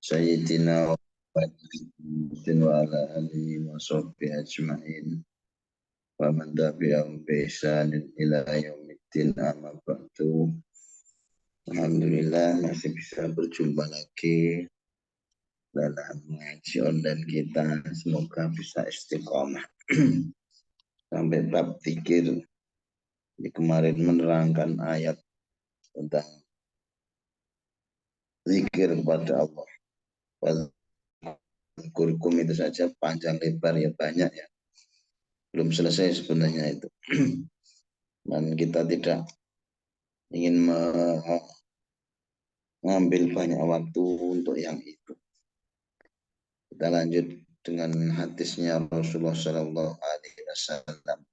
Sayyidina Muhammadin wa ala alihi wa sahbihi ajma'in wa man tabi'ahum bi ihsanin ila yaumiddin amma ba'du. Alhamdulillah masih bisa berjumpa lagi dalam ngaji online kita. Semoga bisa istiqomah sampai bab zikir. Di kemarin menerangkan ayat tentang zikir kepada Allah. Kurikulum itu saja panjang lebar ya banyak ya, belum selesai sebenarnya itu. Dan kita tidak ingin mengambil banyak waktu untuk yang itu. Kita lanjut dengan hadisnya Rasulullah Sallallahu Alaihi Wasallam.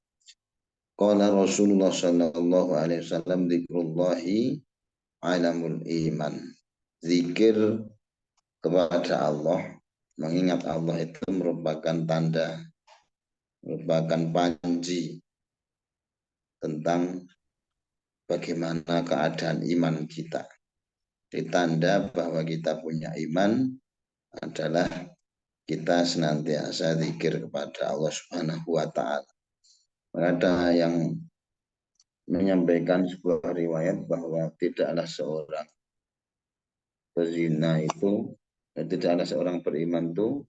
Qala Rasulullah Sallallahu Alaihi Wasallam, dzikrullahi alamul iman. Zikir kepada Allah, mengingat Allah itu merupakan tanda, merupakan panji tentang bagaimana keadaan iman kita. Ditanda bahwa kita punya iman adalah kita senantiasa zikir kepada Allah Subhanahu wa Ta'ala. Ada yang menyampaikan sebuah riwayat bahwa tidaklah seorang pezina itu, tidaklah seorang beriman itu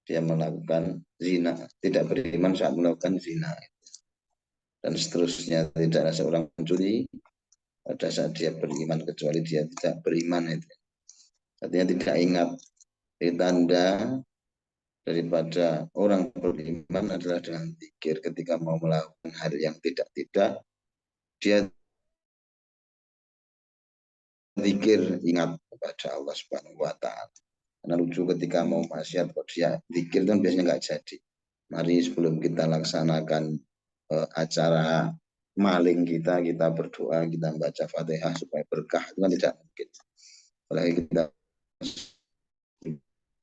dia melakukan zina, tidak beriman saat melakukan zina, dan seterusnya. Tidaklah seorang pencuri pada saat dia beriman kecuali dia tidak beriman itu. Artinya tidak ingat. Tanda daripada orang beriman adalah dengan zikir. Ketika mau melakukan hal yang tidak, dia zikir, ingat kepada Allah Subhanahu wa Ta'ala. Karena lucu, ketika mau maksiat kok dia zikir kan biasanya nggak jadi. Mari sebelum kita laksanakan acara maling kita berdoa, kita baca Fatihah supaya berkah. Itu kan tidak mungkin. Apalagi kita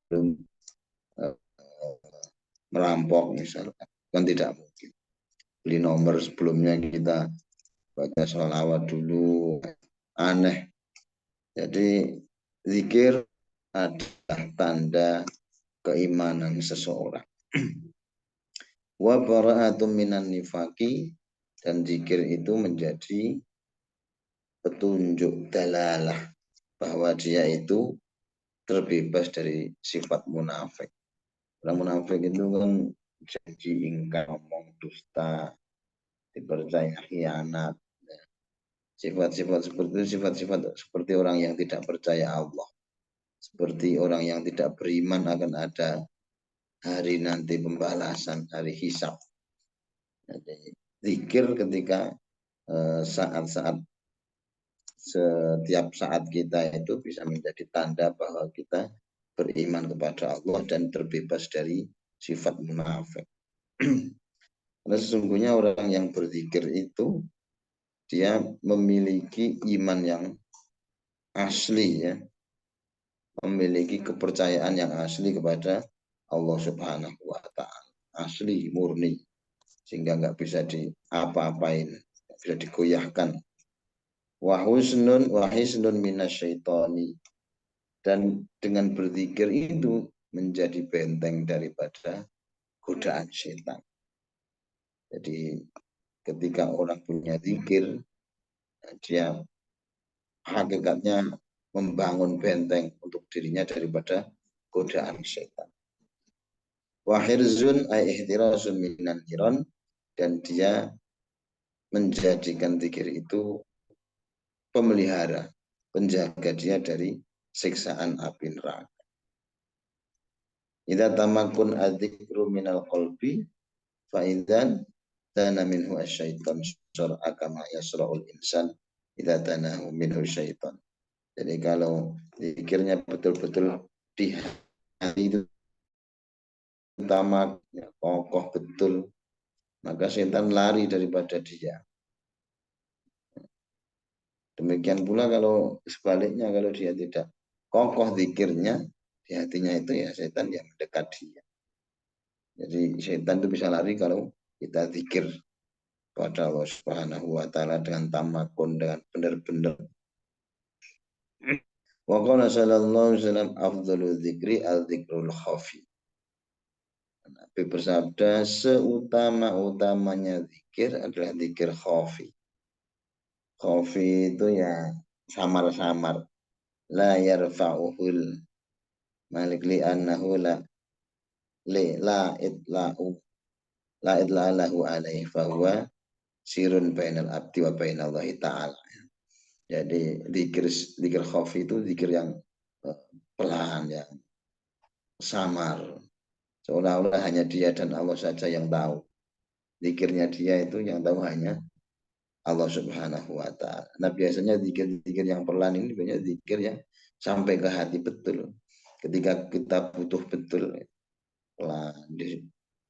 belum merampok misalkan, kan tidak mungkin. Beli nomor sebelumnya kita baca sholawat dulu, aneh. Jadi zikir adalah tanda keimanan seseorang. Wa bara'atum minan nifaqi, dan zikir itu menjadi petunjuk dalalah bahwa dia itu terbebas dari sifat munafik. Orang munafik itu kan janji ingkar, ngomong dusta, dipercaya khianat. Sifat-sifat seperti itu sifat-sifat seperti orang yang tidak percaya Allah, seperti orang yang tidak beriman akan ada hari nanti pembalasan, hari hisab. Jadi zikir ketika saat-saat, setiap saat kita itu bisa menjadi tanda bahwa kita beriman kepada Allah dan terbebas dari sifat munafik. Karena sesungguhnya orang yang berzikir itu dia memiliki iman yang asli ya, memiliki kepercayaan yang asli kepada Allah Subhanahu wa Ta'ala, asli murni, sehingga nggak bisa diapa-apain, bisa digoyahkan. Wahisnun minasyaitani, dan dengan berzikir itu menjadi benteng daripada godaan setan. Jadi ketika orang punya zikir, dia hakikatnya membangun benteng untuk dirinya daripada godaan setan. Wahirzun ay ihtirasun minan niran, dan dia menjadikan zikir itu pemelihara, penjaga dia dari siksaan api neraka. Idza tamakun adzikru minal qalbi fa idzan tana minhu asyaitan syar'a kama yasra'ul insan idza tanahu minhu syaitan. Jadi kalau zikirnya betul-betul di hati itu tamak, kokoh betul, maka setan lari daripada dia. Demikian pula kalau sebaliknya, kalau dia tidak kokoh zikirnya di hatinya itu, ya setan yang mendekat dia. Jadi setan itu bisa lari kalau kita zikir pada Allah Subhanahu wa Ta'ala dengan tamakun, dengan benar-benar. Wa qala sallallahu alaihi wasallam afdhalu dzikri al-dzikrul khafi. Nabi bersabda, seutama-utamanya zikir adalah zikir khafi. Khafi itu ya samar-samar. La yarfa'uhul malik li annahu la itla'u la itla'alahu alaihi fahuwa sirun bainal abdi wa bainallahi ta'ala. Jadi zikir khafi itu zikir yang pelan, yang samar. Seolah-olah hanya dia dan Allah saja yang tahu. Zikirnya dia itu yang tahu hanya Allah Subhanahu wa Ta'ala. Nah, biasanya zikir-zikir yang pelan ini banyak zikir yang sampai ke hati betul. Ketika kita butuh betul, pelan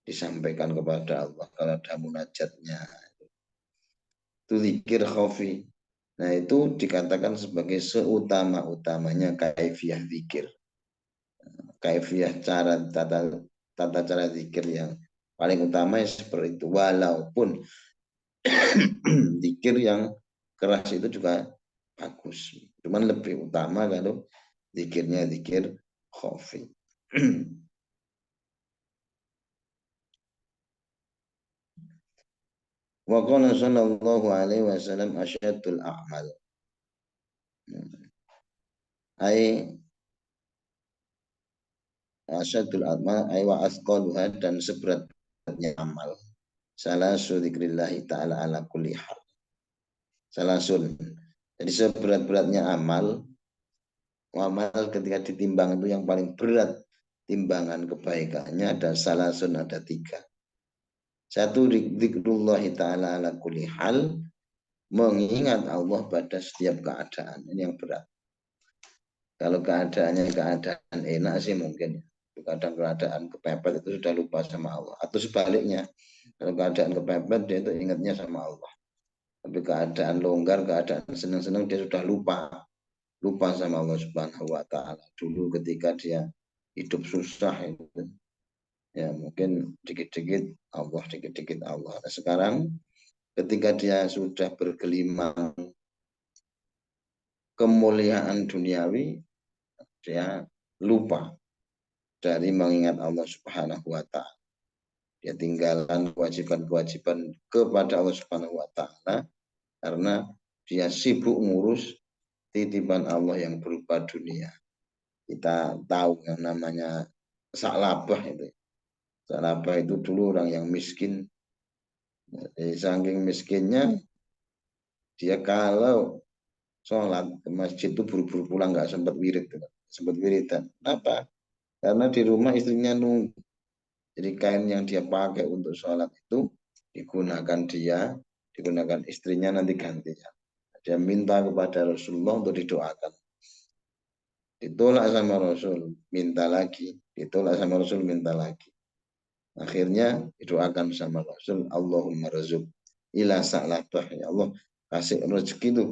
disampaikan kepada Allah. Kalau ada munajatnya, itu zikir khafi. Nah, itu dikatakan sebagai seutama-utamanya kaifiyah zikir. Kaifiyah tata cara zikir yang paling utama seperti itu. Walaupun zikir yang keras itu juga bagus. Cuman lebih utama kalau zikirnya zikir khafi. Wa qala sallallahu alaihi wasallam asyadul a'mal. Ai asyadul a'mal ai wa asqaluha, dan seberat-beratnya amal. Salasu dzikrillahi ta'ala ala kulli hal. Salasun. Jadi seberat-beratnya amal ketika ditimbang itu yang paling berat timbangan kebaikannya ada salasun, ada 3. Satu, dzikrullahi ta'ala ala kulli hal, mengingat Allah pada setiap keadaan. Ini yang berat. Kalau keadaannya keadaan enak sih mungkin. Keadaan kepepet itu sudah lupa sama Allah. Atau sebaliknya, kalau keadaan kepepet dia itu ingatnya sama Allah. Tapi keadaan longgar, keadaan senang-senang dia sudah lupa sama Allah Subhanahu wa Ta'ala. Dulu ketika dia hidup susah itu, ya mungkin dikit-dikit Allah, dikit-dikit Allah. Nah, sekarang ketika dia sudah bergelimang kemuliaan duniawi, dia lupa dari mengingat Allah Subhanahu wa Ta'ala. Dia tinggalkan kewajiban-kewajiban kepada Allah Subhanahu wa Ta'ala karena dia sibuk ngurus titipan Allah yang berupa dunia. Kita tahu yang namanya Sa'labah itu. Sa'labah itu dulu orang yang miskin. Jadi, saking miskinnya, dia kalau sholat ke masjid itu buru-buru pulang, nggak sempat wirid. Sempat wiridan. Kenapa? Karena di rumah istrinya nunggu. Jadi kain yang dia pakai untuk sholat itu digunakan istrinya nanti gantinya. Dia minta kepada Rasulullah untuk didoakan. Ditolak sama Rasul, minta lagi. Ditolak sama Rasul, minta lagi. Akhirnya didoakan sama Rasul, Allahumma razuk ila Sa'labah. Ya Allah, kasih rezeki itu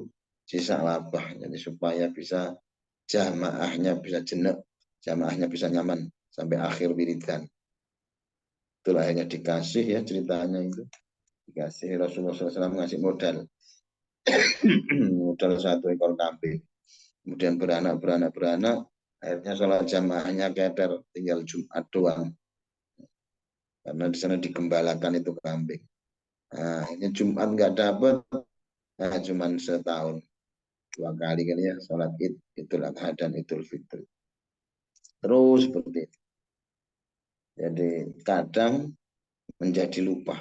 si Sa'labah. Jadi supaya bisa jamaahnya bisa jenak, jamaahnya bisa nyaman sampai akhir wiridan. Itulah akhirnya dikasih ya ceritanya itu. Dikasih Rasulullah SAW ngasih modal. Modal 1 ekor kambing. Kemudian beranak. Akhirnya sholat jamaahnya keder, tinggal Jumat doang. Karena di sana digembalakan itu kambing. Nah, ini Jumat nggak dapat, nah, cuma setahun 2 kali kan ya sholat Id, Idul Adha dan Idul Fitri. Terus seperti itu. Jadi kadang menjadi lupa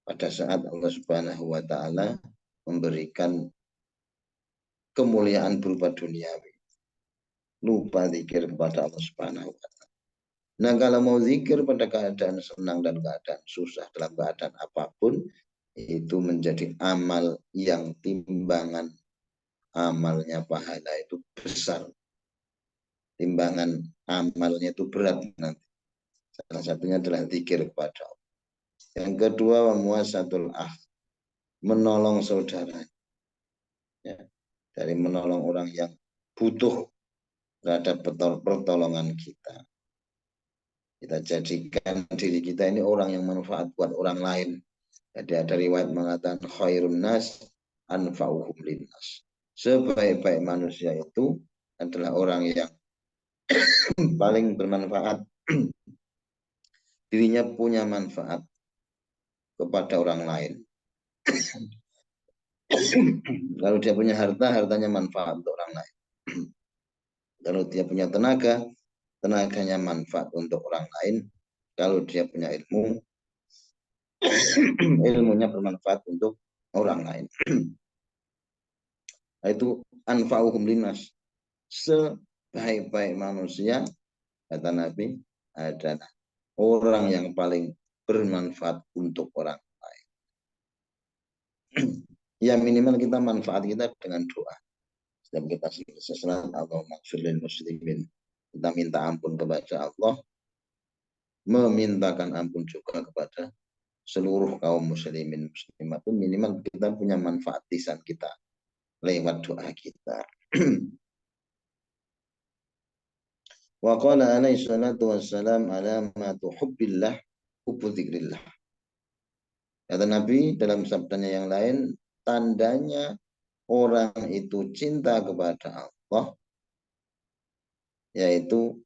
pada saat Allah Subhanahu wa Ta'ala memberikan kemuliaan berupa duniawi. Lupa zikir kepada Allah Subhanahu wa Ta'ala. Nah, kalau mau zikir pada keadaan senang dan keadaan susah, dalam keadaan apapun, itu menjadi amal yang timbangan amalnya pahala itu besar. Timbangan amalnya itu berat nanti. Salah satunya adalah zikir kepada Allah. Yang kedua, muasatul menolong saudara. Ya, dari menolong orang yang butuh terhadap pertolongan kita. Kita jadikan diri kita ini orang yang manfaat buat orang lain. Jadi ada riwayat mengatakan khairun nas anfa'uhum linnas. Sebaik-baik manusia itu adalah orang yang paling bermanfaat, dirinya punya manfaat kepada orang lain. Kalau dia punya harta, hartanya manfaat untuk orang lain. Kalau dia punya tenaga, tenaganya manfaat untuk orang lain. Kalau dia punya ilmu, ilmunya bermanfaat untuk orang lain. Itu anfa'uhum linnas. Sebaik-baik manusia, kata Nabi, adalah orang yang paling bermanfaat untuk orang lain. Ya minimal kita manfaat kita dengan doa. Setiap kita selesai, Allahumma ighfirlil muslimin. Kita minta ampun kepada Allah, memintakan ampun juga kepada seluruh kaum muslimin muslimat. Itu minimal kita punya manfaat lisan kita lewat doa kita. Wa qala alaihi salatu wassalam alamatu hubbillah hubbu dzikrillah. Kata Nabi dalam sabdanya yang lain, tandanya orang itu cinta kepada Allah, yaitu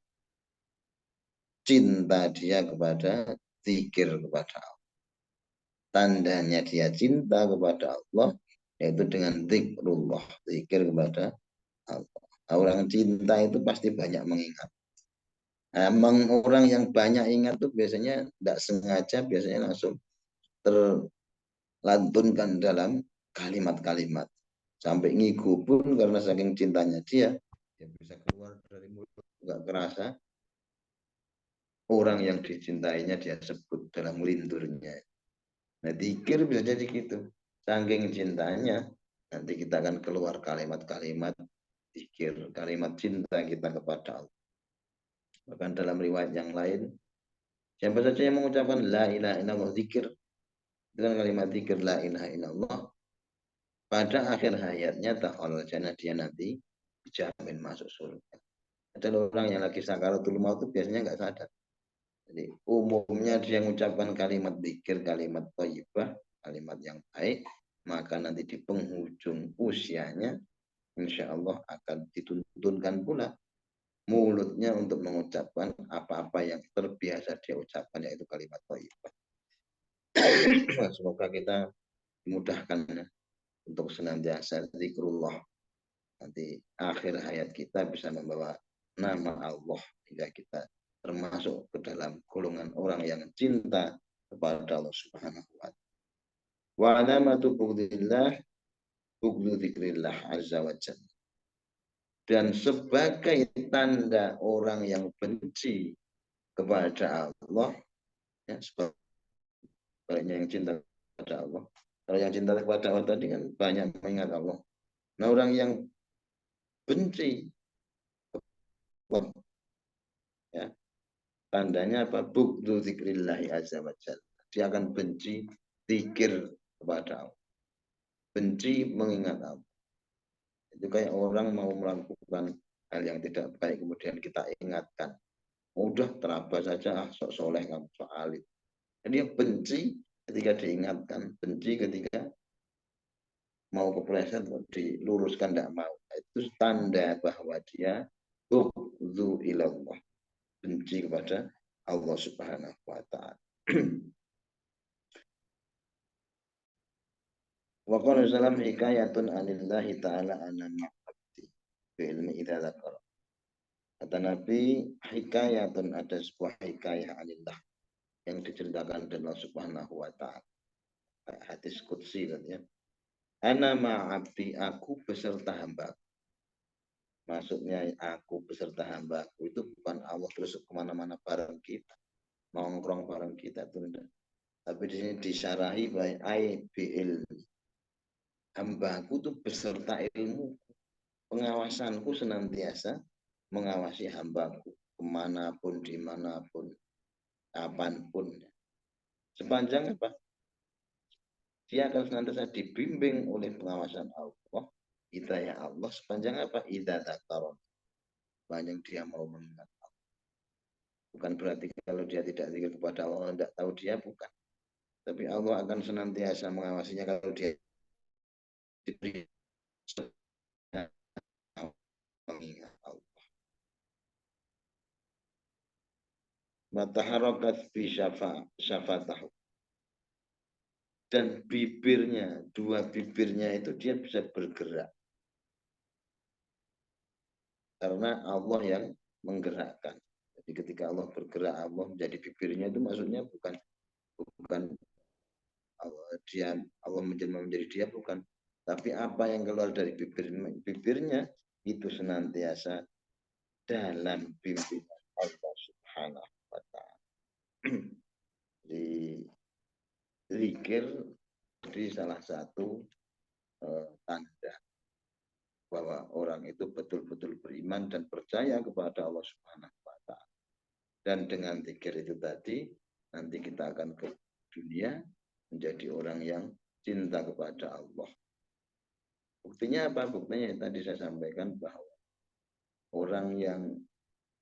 cinta dia kepada zikir kepada Allah. Tandanya dia cinta kepada Allah, yaitu dengan zikrullah, zikir kepada Allah. Orang cinta itu pasti banyak mengingat. Emang orang yang banyak ingat tuh biasanya tidak sengaja, biasanya langsung terlantunkan dalam kalimat-kalimat. Sampai ngigo pun karena saking cintanya dia bisa keluar dari mulut nggak kerasa. Orang yang dicintainya dia sebut dalam lindurnya. Nah, dikir bisa jadi gitu. Saking cintanya, nanti kita akan keluar kalimat-kalimat dikir, kalimat cinta kita kepada Allah. Bahkan dalam riwayat yang lain, siapa saja yang mengucapkan la ilaha illallah zikir, dengan kalimat zikir la ilaha illallah, pada akhir hayatnya ta'ala jannah, dia nanti dijamin masuk surga. Ada orang yang lagi sakaratul maut itu biasanya nggak sadar. Jadi umumnya dia mengucapkan kalimat zikir, kalimat thayyibah, kalimat yang baik, maka nanti di penghujung usianya insya Allah akan dituntunkan pula mulutnya untuk mengucapkan apa-apa yang terbiasa dia ucapkan, yaitu kalimat thayyibah. Semoga kita dimudahkan untuk senantiasa zikrullah. Nanti akhir hayat kita bisa membawa nama Allah hingga kita termasuk ke dalam golongan orang yang cinta kepada Allah Subhanahu wa taala. Wa alamatu bughdillah bughdhu dzikrillah azza wa jalla. Dan sebagai tanda orang yang benci kepada Allah, ya, sebaliknya yang cinta kepada Allah. Kalau yang cinta kepada Allah tadi kan banyak mengingat Allah. Nah, orang yang benci, ya, tandanya apa? Bughdhu dzikrillahi azza wa jalla. Dia akan benci zikir kepada Allah. Benci mengingat Allah. Itu kayak orang mau melakukan hal yang tidak baik, kemudian kita ingatkan. Udah terabas saja, sok soleh kamu, sok alim. Jadi dia benci ketika diingatkan, benci ketika mau kepleset, diluruskan tidak mau. Itu tanda bahwa dia bughdhu ilallah, benci kepada Allah Subhanahu wa taala. Wa qala salam hikayatun anillahi ta'ala ana ma'abdi bi ilmi idza dzakara. Kata Nabi, hikayatun, ada sebuah hikayah anillah yang diceritakan dari Allah Subhanahu wa taala. Hadis qudsi kan ya. Ana ma'abdi, aku beserta hamba. Maksudnya aku beserta hambaku itu bukan Allah terus kemana-mana bareng kita, nongkrong bareng kita itu enggak. Tapi di sini disyarahi by ilmi. Hambaku itu beserta ilmu, pengawasanku senantiasa mengawasi hambaku kemanapun, dimanapun, kapanpun. Sepanjang apa? Dia akan senantiasa dibimbing oleh pengawasan Allah, hidayah Allah, sepanjang apa? Idza dzakara. Sepanjang dia mau mengingat Allah. Bukan berarti kalau dia tidak zikir kepada Allah, tidak tahu dia, bukan. Tapi Allah akan senantiasa mengawasinya kalau dia diberi mengingat Mataharakat bi syafatahu. Dan bibirnya, dua bibirnya itu dia bisa bergerak. Karena Allah yang menggerakkan. Jadi ketika Allah bergerak, Allah menjadi bibirnya itu maksudnya bukan dia Allah menjadi dia bukan, tapi apa yang keluar dari bibirnya itu senantiasa dalam bimbingan Allah Subhanahu wa taala. Di zikir di salah satu tanda bahwa orang itu betul-betul beriman dan percaya kepada Allah Subhanahu wa taala. Dan dengan zikir itu tadi nanti kita akan ke dunia menjadi orang yang cinta kepada Allah. Buktinya apa? Buktinya yang tadi saya sampaikan bahwa orang yang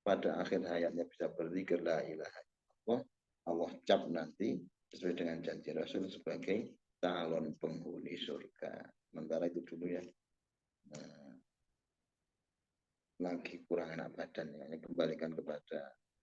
pada akhir hayatnya bisa berzikir la ilaha illallah, Allah cap nanti sesuai dengan janji Rasul sebagai calon penghuni surga. Sementara itu dulu ya. Nah, lagi kurang enak badan ya. Kembalikan kepada